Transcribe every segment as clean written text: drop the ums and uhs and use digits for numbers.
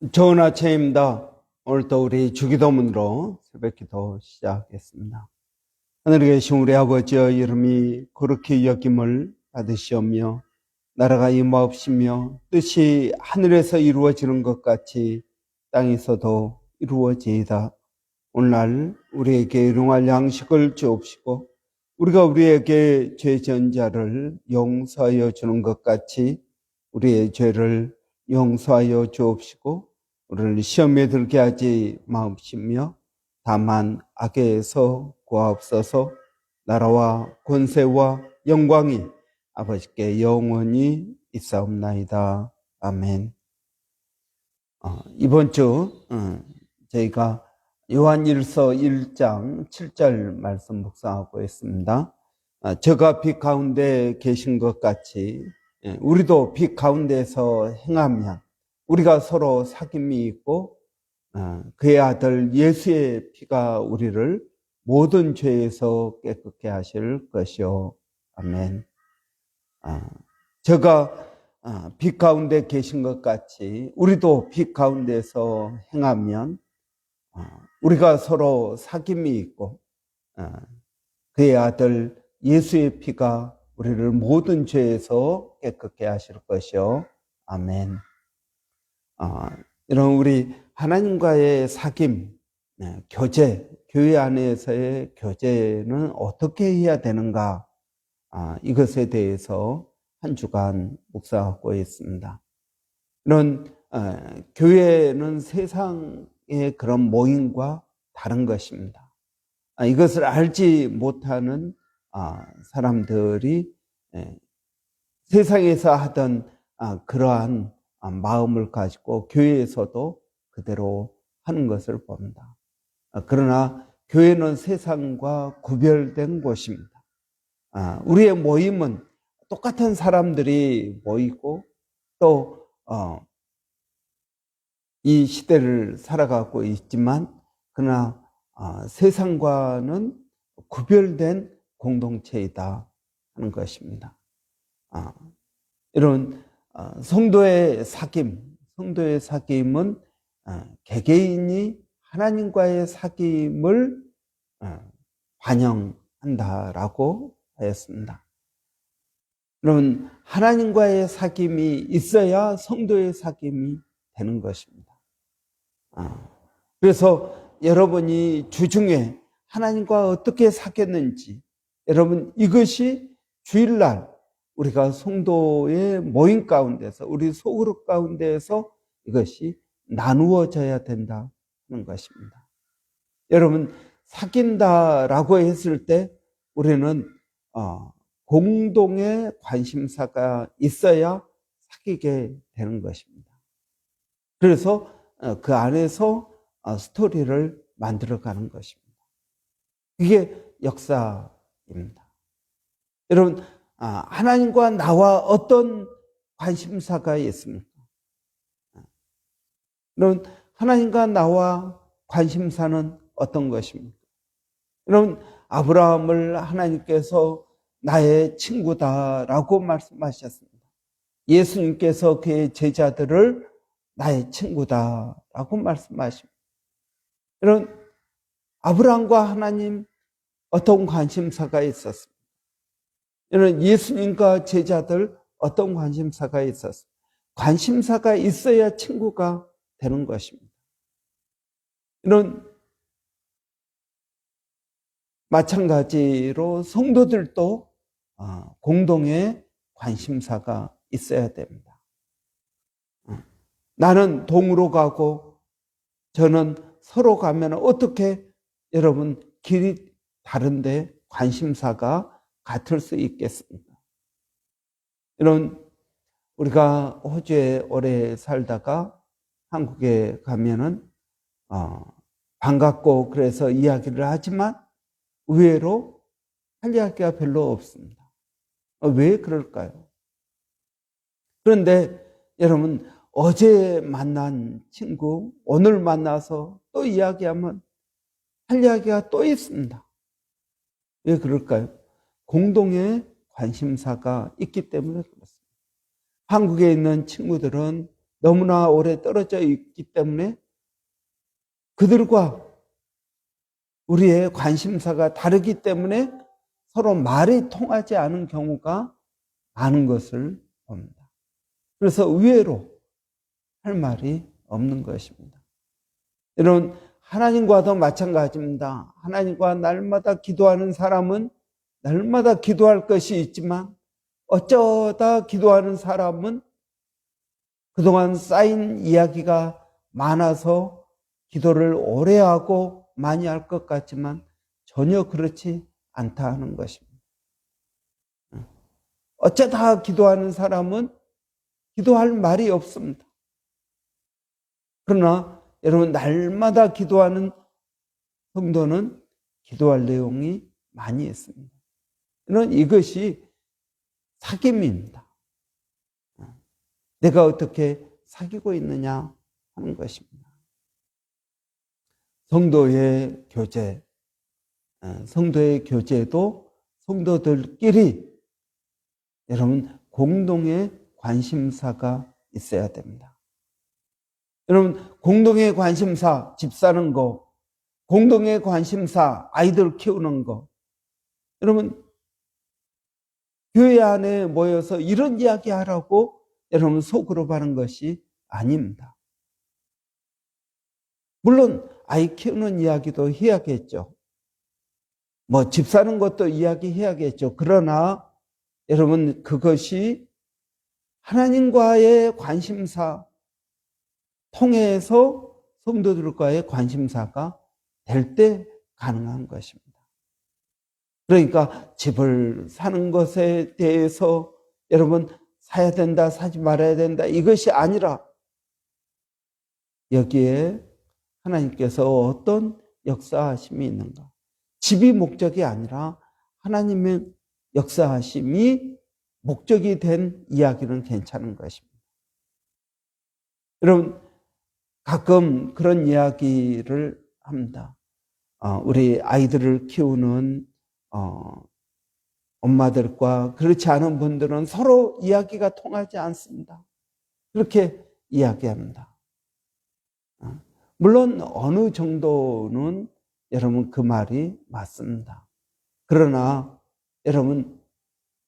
좋은 아침입니다. 오늘도 우리 주기도문으로 새벽기도 시작했습니다. 하늘에 계신 우리 아버지여, 이름이 거룩히 여김을 받으시오며 나라가 임하옵시며 뜻이 하늘에서 이루어지는 것 같이 땅에서도 이루어지이다. 오늘날 우리에게 일용할 양식을 주옵시고 우리가 우리에게 죄 지은 자를 용서하여 주는 것 같이 우리의 죄를 용서하여 주옵시고 우리를 시험에 들게 하지 마옵시며 다만 악에서 구하옵소서. 나라와 권세와 영광이 아버지께 영원히 있사옵나이다. 아멘. 이번 주 저희가 요한일서 1장 7절 말씀 묵상하고 있습니다. 저가 빛 가운데 계신 것 같이 우리도 빛 가운데서 행하면 우리가 서로 사귐이 있고 그의 아들 예수의 피가 우리를 모든 죄에서 깨끗게 하실 것이요. 아멘. 저가 빛 가운데 계신 것 같이 우리도 빛 가운데서 행하면 우리가 서로 사귐이 있고 그의 아들 예수의 피가 우리를 모든 죄에서 깨끗게 하실 것이요. 아멘. 이런 우리 하나님과의 사귐, 교제, 교회 안에서의 교제는 어떻게 해야 되는가? 이것에 대해서 한 주간 묵상하고 있습니다. 이런 교회는 세상의 그런 모임과 다른 것입니다. 이것을 알지 못하는 사람들이 세상에서 하던 그러한 마음을 가지고 교회에서도 그대로 하는 것을 봅니다. 그러나 교회는 세상과 구별된 곳입니다. 우리의 모임은 똑같은 사람들이 모이고 또 이 시대를 살아가고 있지만 그러나 세상과는 구별된 공동체이다 하는 것입니다. 이런 성도의 사귐은 개개인이 하나님과의 사귐을 반영한다라고 하였습니다. 여러분, 하나님과의 사귐이 있어야 성도의 사귐이 되는 것입니다. 그래서 여러분이 주중에 하나님과 어떻게 사귀었는지, 여러분 이것이 주일날 우리가 성도의 모임 가운데서 우리 소그룹 가운데에서 이것이 나누어져야 된다는 것입니다. 여러분, 사귄다라고 했을 때 우리는 공동의 관심사가 있어야 사귀게 되는 것입니다. 그래서 그 안에서 스토리를 만들어가는 것입니다. 이게 역사입니다. 여러분, 하나님과 나와 어떤 관심사가 있습니까? 여러분, 하나님과 나와 관심사는 어떤 것입니까? 여러분, 아브라함을 하나님께서 나의 친구다라고 말씀하셨습니다. 예수님께서 그의 제자들을 나의 친구다라고 말씀하십니다. 여러분, 아브라함과 하나님 어떤 관심사가 있었습니까? 여러분, 예수님과 제자들 어떤 관심사가 있었습니까? 관심사가 있어야 친구가 되는 것입니다. 이런 마찬가지로 성도들도 공동의 관심사가 있어야 됩니다. 나는 동으로 가고 저는 서로 가면 어떻게 여러분 길이 다른데 관심사가 같을 수 있겠습니까? 이런 우리가 호주에 오래 살다가 한국에 가면은 반갑고 그래서 이야기를 하지만 의외로 할 이야기가 별로 없습니다. 왜 그럴까요? 그런데 여러분, 어제 만난 친구 오늘 만나서 또 이야기하면 할 이야기가 또 있습니다. 왜 그럴까요? 공동의 관심사가 있기 때문에 그렇습니다. 한국에 있는 친구들은 너무나 오래 떨어져 있기 때문에 그들과 우리의 관심사가 다르기 때문에 서로 말이 통하지 않은 경우가 많은 것을 봅니다. 그래서 의외로 할 말이 없는 것입니다. 여러분, 하나님과도 마찬가지입니다. 하나님과 날마다 기도하는 사람은 날마다 기도할 것이 있지만 어쩌다 기도하는 사람은 그동안 쌓인 이야기가 많아서 기도를 오래 하고 많이 할 것 같지만 전혀 그렇지 않다 하는 것입니다. 어쩌다 기도하는 사람은 기도할 말이 없습니다. 그러나 여러분, 날마다 기도하는 성도는 기도할 내용이 많이 있습니다. 이것이 사귐입니다. 내가 어떻게 사귀고 있느냐 하는 것입니다. 성도의 교제도 성도들끼리 여러분 공동의 관심사가 있어야 됩니다. 여러분, 공동의 관심사, 집 사는 거, 공동의 관심사, 아이들 키우는 거. 여러분, 교회 안에 모여서 이런 이야기 하라고 여러분 속으로 하는 것이 아닙니다. 물론 아이 키우는 이야기도 해야겠죠. 집 사는 것도 이야기해야겠죠. 그러나 여러분, 그것이 하나님과의 관심사 통해서 성도들과의 관심사가 될 때 가능한 것입니다. 그러니까 집을 사는 것에 대해서 여러분 사야 된다, 사지 말아야 된다, 이것이 아니라 여기에 하나님께서 어떤 역사하심이 있는가. 집이 목적이 아니라 하나님의 역사하심이 목적이 된 이야기는 괜찮은 것입니다. 여러분, 가끔 그런 이야기를 합니다. 우리 아이들을 키우는 엄마들과 그렇지 않은 분들은 서로 이야기가 통하지 않습니다. 그렇게 이야기합니다. 물론 어느 정도는 여러분 그 말이 맞습니다. 그러나 여러분,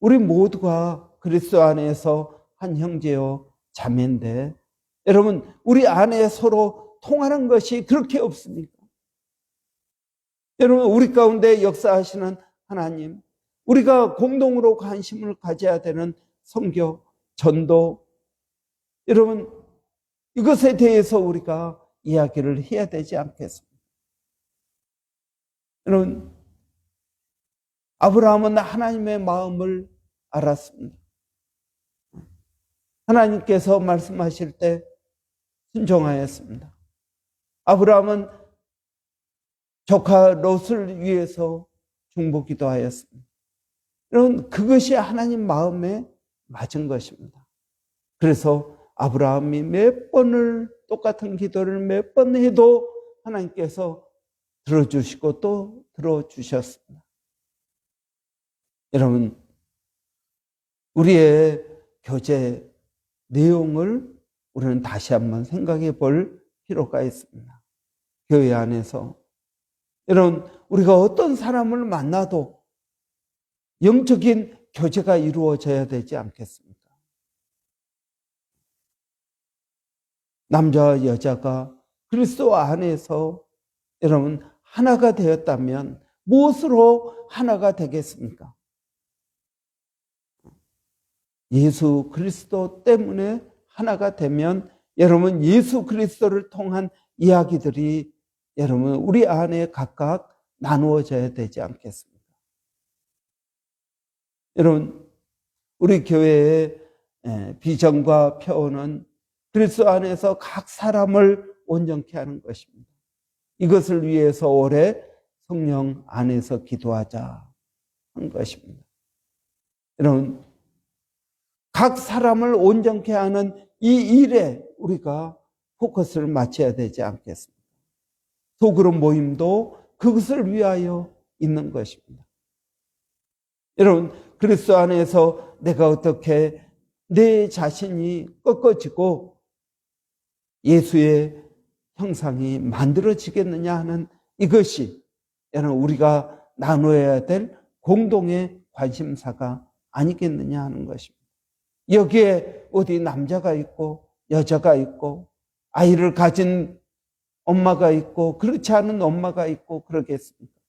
우리 모두가 그리스도 안에서 한 형제요 자매인데 여러분, 우리 안에 서로 통하는 것이 그렇게 없습니까? 여러분, 우리 가운데 역사하시는 하나님, 우리가 공동으로 관심을 가져야 되는 선교, 전도, 여러분, 이것에 대해서 우리가 이야기를 해야 되지 않겠습니까? 여러분, 아브라함은 하나님의 마음을 알았습니다. 하나님께서 말씀하실 때 순종하였습니다. 아브라함은 조카 롯을 위해서 중보기도 하였습니다. 여러분, 그것이 하나님 마음에 맞은 것입니다. 그래서 아브라함이 몇 번을 똑같은 기도를 몇 번 해도 하나님께서 들어주시고 또 들어주셨습니다. 여러분, 우리의 교제 내용을 우리는 다시 한번 생각해 볼 필요가 있습니다. 교회 안에서 여러분, 우리가 어떤 사람을 만나도 영적인 교제가 이루어져야 되지 않겠습니까? 남자와 여자가 그리스도 안에서 여러분 하나가 되었다면 무엇으로 하나가 되겠습니까? 예수 그리스도 때문에 하나가 되면 여러분 예수 그리스도를 통한 이야기들이 여러분 우리 안에 각각 나누어져야 되지 않겠습니까? 여러분, 우리 교회의 비전과 표어는 그리스도 안에서 각 사람을 온전케 하는 것입니다. 이것을 위해서 올해 성령 안에서 기도하자 한 것입니다. 여러분, 각 사람을 온전케 하는 이 일에 우리가 포커스를 맞춰야 되지 않겠습니까? 소그룹 모임도 그것을 위하여 있는 것입니다. 여러분, 그리스도 안에서 내가 어떻게 내 자신이 꺾어지고 예수의 형상이 만들어지겠느냐 하는 이것이 여러분 우리가 나눠야 될 공동의 관심사가 아니겠느냐 하는 것입니다. 여기에 어디 남자가 있고 여자가 있고 아이를 가진 엄마가 있고 그렇지 않은 엄마가 있고 그러겠습니까?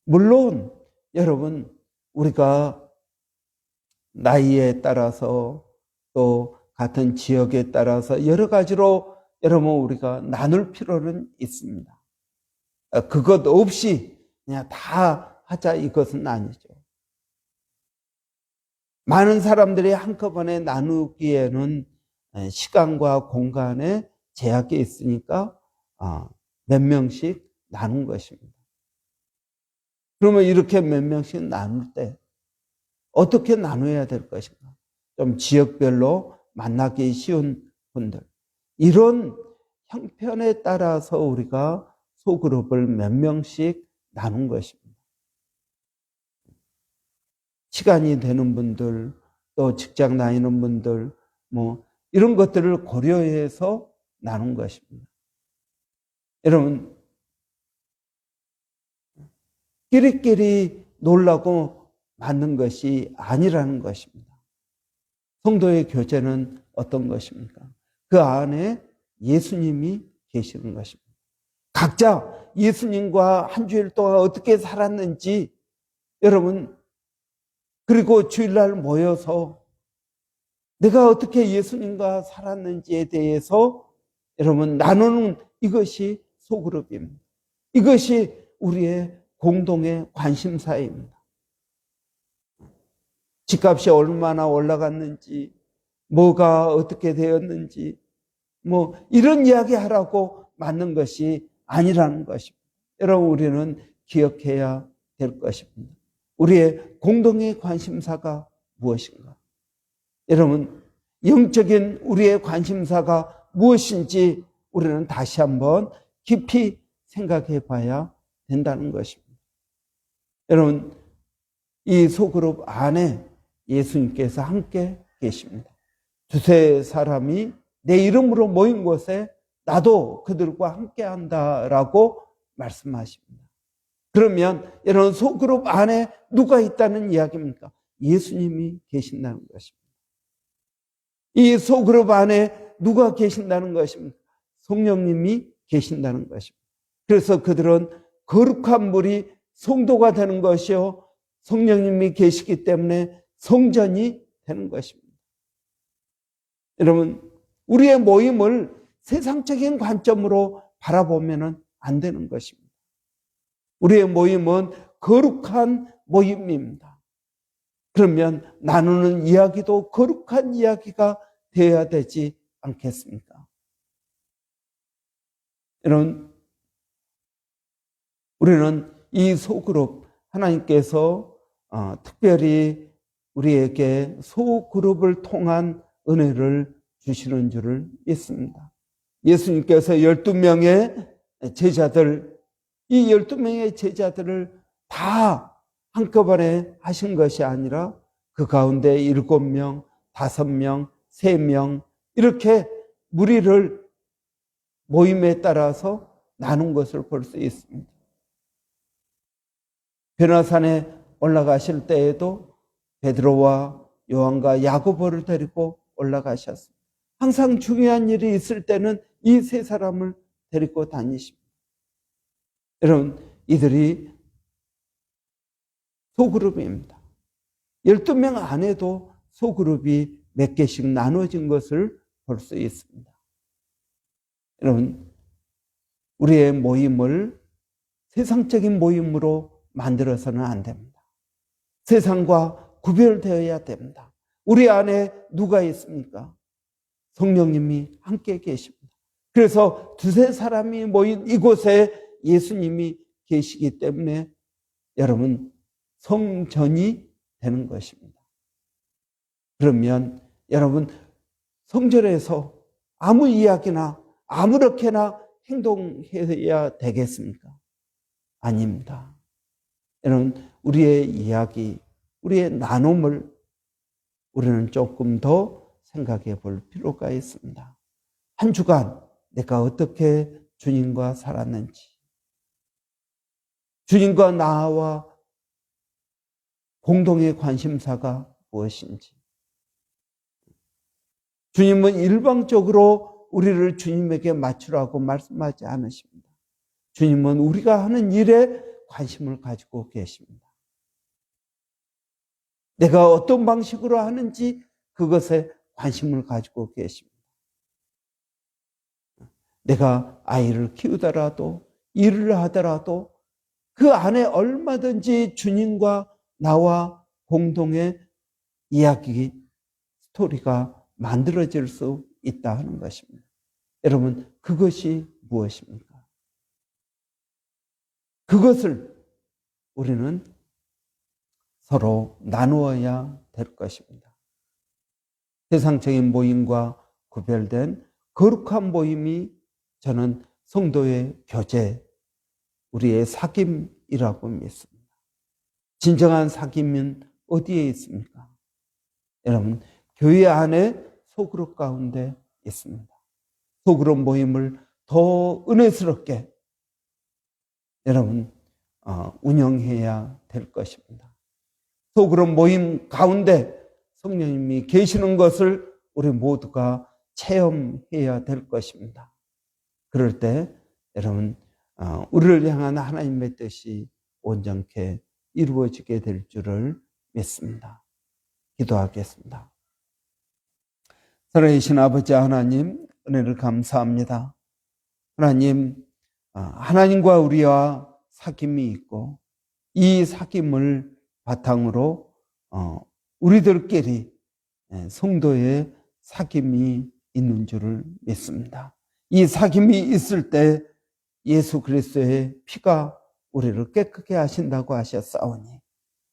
물론 여러분 우리가 나이에 따라서 또 같은 지역에 따라서 여러 가지로 여러분 우리가 나눌 필요는 있습니다. 그것 없이 그냥 다 하자 이것은 아니죠. 많은 사람들이 한꺼번에 나누기에는 시간과 공간에 제약이 있으니까 몇 명씩 나눈 것입니다. 그러면 이렇게 몇 명씩 나눌 때 어떻게 나눠야 될 것인가? 좀 지역별로 만나기 쉬운 분들. 이런 형편에 따라서 우리가 소그룹을 몇 명씩 나눈 것입니다. 시간이 되는 분들, 또 직장 다니는 분들, 이런 것들을 고려해서 나눈 것입니다. 여러분, 끼리끼리 놀라고 만든 것이 아니라는 것입니다. 성도의 교제는 어떤 것입니까? 그 안에 예수님이 계시는 것입니다. 각자 예수님과 한 주일 동안 어떻게 살았는지 여러분 그리고 주일날 모여서 내가 어떻게 예수님과 살았는지에 대해서 여러분 나누는 이것이 소그룹입니다. 이것이 우리의 공동의 관심사입니다. 집값이 얼마나 올라갔는지, 뭐가 어떻게 되었는지, 이런 이야기 하라고 만든 것이 아니라는 것입니다. 여러분, 우리는 기억해야 될 것입니다. 우리의 공동의 관심사가 무엇인가? 여러분, 영적인 우리의 관심사가 무엇인지 우리는 다시 한번 깊이 생각해 봐야 된다는 것입니다. 여러분, 이 소그룹 안에 예수님께서 함께 계십니다. 두세 사람이 내 이름으로 모인 곳에 나도 그들과 함께 한다라고 말씀하십니다. 그러면 여러분 소그룹 안에 누가 있다는 이야기입니까? 예수님이 계신다는 것입니다. 이 소그룹 안에 누가 계신다는 것입니까? 성령님이 계신다는 것입니다. 그래서 그들은 거룩한 물이 성도가 되는 것이요 성령님이 계시기 때문에 성전이 되는 것입니다. 여러분, 우리의 모임을 세상적인 관점으로 바라보면 안 되는 것입니다. 우리의 모임은 거룩한 모임입니다. 그러면 나누는 이야기도 거룩한 이야기가 되어야 되지 않겠습니까? 여러분, 우리는 이 소그룹 하나님께서 특별히 우리에게 소그룹을 통한 은혜를 주시는 줄을 믿습니다. 예수님께서 12명의 제자들, 이 12명의 제자들을 다 한꺼번에 하신 것이 아니라 그 가운데 7명, 5명, 3명 이렇게 무리를 모임에 따라서 나눈 것을 볼 수 있습니다. 변화산에 올라가실 때에도 베드로와 요한과 야고보를 데리고 올라가셨습니다. 항상 중요한 일이 있을 때는 이 세 사람을 데리고 다니십니다. 여러분, 이들이 소그룹입니다. 12명 안에도 소그룹이 몇 개씩 나눠진 것을 볼 수 있습니다. 여러분, 우리의 모임을 세상적인 모임으로 만들어서는 안 됩니다. 세상과 구별되어야 됩니다. 우리 안에 누가 있습니까? 성령님이 함께 계십니다. 그래서 두세 사람이 모인 이곳에 예수님이 계시기 때문에 여러분 성전이 되는 것입니다. 그러면 여러분 성전에서 아무 이야기나 아무렇게나 행동해야 되겠습니까? 아닙니다. 여러분 우리의 이야기, 우리의 나눔을 우리는 조금 더 생각해 볼 필요가 있습니다. 한 주간 내가 어떻게 주님과 살았는지, 주님과 나와 공동의 관심사가 무엇인지. 주님은 일방적으로 우리를 주님에게 맞추라고 말씀하지 않으십니다. 주님은 우리가 하는 일에 관심을 가지고 계십니다. 내가 어떤 방식으로 하는지 그것에 관심을 가지고 계십니다. 내가 아이를 키우더라도 일을 하더라도 그 안에 얼마든지 주님과 나와 공동의 이야기, 스토리가 만들어질 수 있다 하는 것입니다. 여러분, 그것이 무엇입니까? 그것을 우리는 서로 나누어야 될 것입니다. 세상적인 모임과 구별된 거룩한 모임이 저는 성도의 교제, 우리의 사귐이라고 믿습니다. 진정한 사귐은 어디에 있습니까? 여러분, 교회 안에 소그룹 가운데 있습니다. 소그룹 모임을 더 은혜스럽게 여러분 운영해야 될 것입니다. 소그룹 모임 가운데 성령님이 계시는 것을 우리 모두가 체험해야 될 것입니다. 그럴 때 여러분 우리를 향한 하나님의 뜻이 온전케 이루어지게 될 줄을 믿습니다. 기도하겠습니다. 살아계신 아버지 하나님, 은혜를 감사합니다. 하나님, 하나님과 우리와 사귐이 있고 이 사귐을 바탕으로 우리들끼리 성도의 사귐이 있는 줄을 믿습니다. 이 사귐이 있을 때 예수 그리스도의 피가 우리를 깨끗게 하신다고 하셨사오니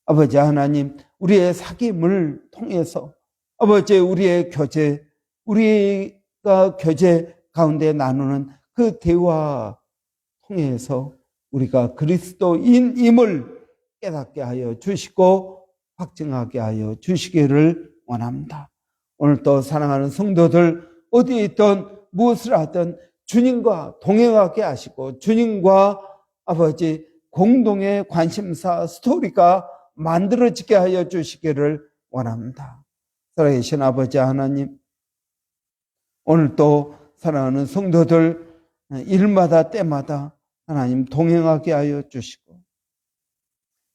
아버지 하나님, 우리의 사귐을 통해서 아버지 우리의 교제, 우리가 교제 가운데 나누는 그 대화 통해서 우리가 그리스도인임을 깨닫게 하여 주시고 확증하게 하여 주시기를 원합니다. 오늘 또 사랑하는 성도들 어디에 있든 무엇을 하든 주님과 동행하게 하시고 주님과 아버지 공동의 관심사 스토리가 만들어지게 하여 주시기를 원합니다. 살아계신 아버지 하나님, 오늘 또 사랑하는 성도들 일마다 때마다 하나님 동행하게 하여 주시고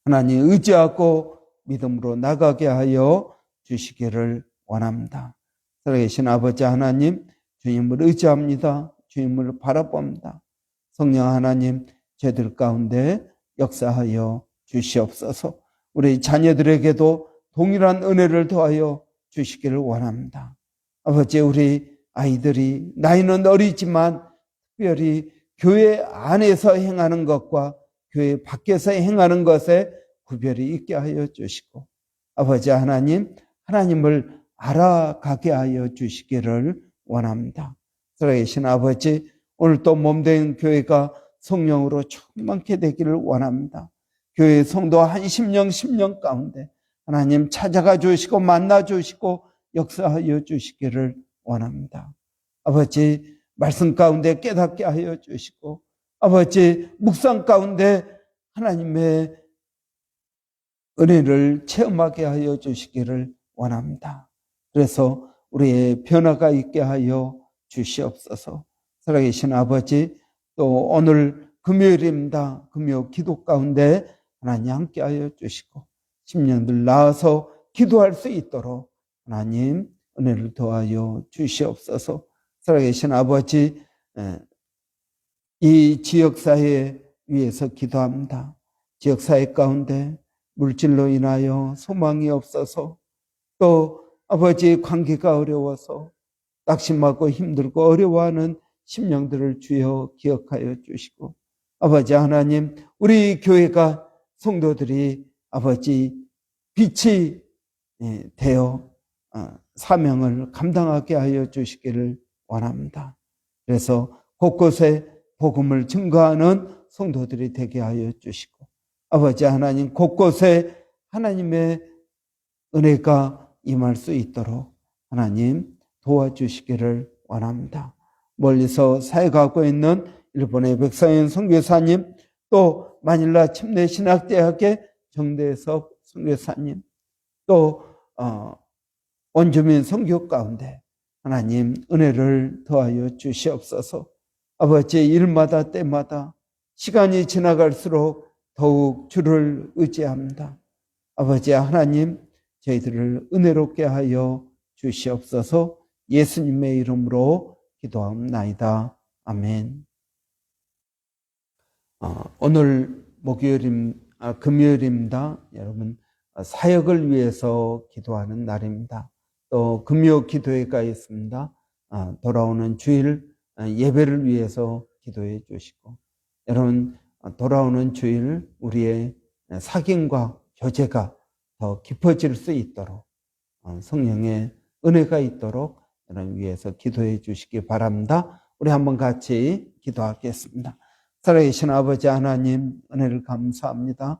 하나님 의지하고 믿음으로 나가게 하여 주시기를 원합니다. 살아계신 아버지 하나님, 주님을 의지합니다. 주님을 바라봅니다. 성령 하나님, 저희들 가운데 역사하여 주시옵소서. 우리 자녀들에게도 동일한 은혜를 더하여 주시기를 원합니다. 아버지, 우리 아이들이 나이는 어리지만 특별히 교회 안에서 행하는 것과 교회 밖에서 행하는 것에 구별이 있게 하여 주시고 아버지 하나님, 하나님을 알아가게 하여 주시기를 원합니다. 살아계신 아버지, 오늘 또 몸된 교회가 성령으로 충만케 되기를 원합니다. 교회 성도 한 10년 10년 가운데 하나님 찾아가 주시고 만나 주시고 역사하여 주시기를 원합니다. 아버지, 말씀 가운데 깨닫게 하여 주시고 아버지, 묵상 가운데 하나님의 은혜를 체험하게 하여 주시기를 원합니다. 그래서 우리의 변화가 있게 하여 주시옵소서. 살아계신 아버지, 또 오늘 금요일입니다. 금요 기도 가운데 하나님 함께 하여 주시고 심령들 나와서 기도할 수 있도록 하나님 은혜를 더하여 주시옵소서. 살아계신 아버지, 이 지역사회 위해서 기도합니다. 지역사회 가운데 물질로 인하여 소망이 없어서 또 아버지 관계가 어려워서 낙심하고 힘들고 어려워하는 심령들을 주여 기억하여 주시고 아버지 하나님, 우리 교회가 성도들이 아버지 빛이 되어 사명을 감당하게 하여 주시기를 원합니다. 그래서 곳곳에 복음을 증거하는 성도들이 되게 하여 주시고 아버지 하나님, 곳곳에 하나님의 은혜가 임할 수 있도록 하나님 도와주시기를 원합니다. 멀리서 사역하고 있는 일본의 백상현 선교사님, 또 마닐라 침례신학대학의 정대섭 선교사님, 또 원주민 선교 가운데 하나님 은혜를 더하여 주시옵소서. 아버지, 일마다 때마다 시간이 지나갈수록 더욱 주를 의지합니다. 아버지 하나님, 저희들을 은혜롭게 하여 주시옵소서. 예수님의 이름으로 기도합나이다. 아멘. 오늘 금요일입니다. 여러분, 사역을 위해서 기도하는 날입니다. 또 금요 기도회가 있습니다. 돌아오는 주일 예배를 위해서 기도해 주시고, 여러분, 돌아오는 주일 우리의 사귐과 교제가 더 깊어질 수 있도록, 성령의 은혜가 있도록 여러분 위해서 기도해 주시기 바랍니다. 우리 한번 같이 기도하겠습니다. 살아계신 아버지 하나님, 은혜를 감사합니다.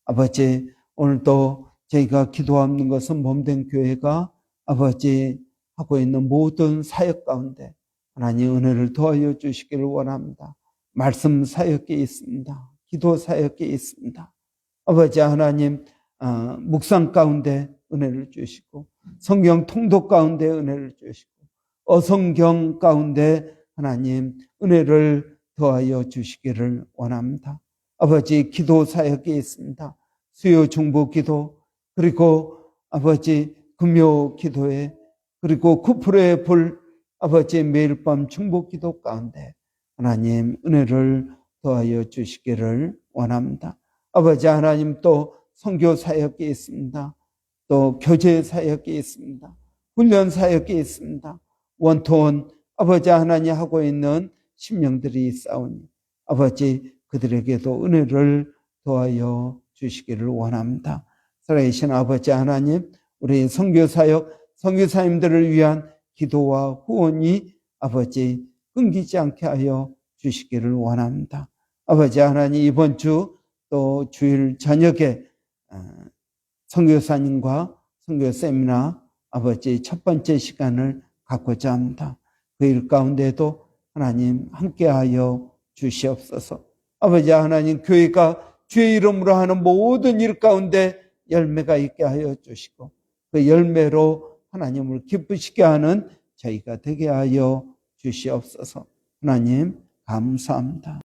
아버지, 오늘도 저희가 기도하는 것은 몸된 교회가 아버지 하고 있는 모든 사역 가운데 하나님 은혜를 도와여 주시기를 원합니다. 말씀 사역이 있습니다. 기도 사역이 있습니다. 아버지 하나님, 묵상 가운데 은혜를 주시고, 성경 통독 가운데 은혜를 주시고, 어성경 가운데 하나님 은혜를 더하여 주시기를 원합니다. 아버지, 기도 사역이 있습니다. 수요 중보 기도, 그리고 아버지 금요 기도회, 그리고 구풀의 불, 아버지 매일 밤 중보 기도 가운데 하나님 은혜를 더하여 주시기를 원합니다. 아버지 하나님, 또 선교 사역이 있습니다. 또 교제 사역이 있습니다. 훈련 사역이 있습니다. 원토원 아버지 하나님 하고 있는 심령들이 있사오니 아버지 그들에게도 은혜를 더하여 주시기를 원합니다. 살아계신 아버지 하나님, 우리 선교사역, 선교사님들을 위한 기도와 후원이 아버지 끊기지 않게 하여 주시기를 원합니다. 아버지 하나님, 이번 주 또 주일 저녁에 선교사님과 선교 세미나 아버지 첫 번째 시간을 갖고자 합니다. 그 일 가운데도 하나님 함께하여 주시옵소서. 아버지 하나님, 교회가 주의 이름으로 하는 모든 일 가운데 열매가 있게 하여 주시고, 그 열매로 하나님을 기쁘시게 하는 저희가 되게 하여 주시옵소서. 하나님 감사합니다.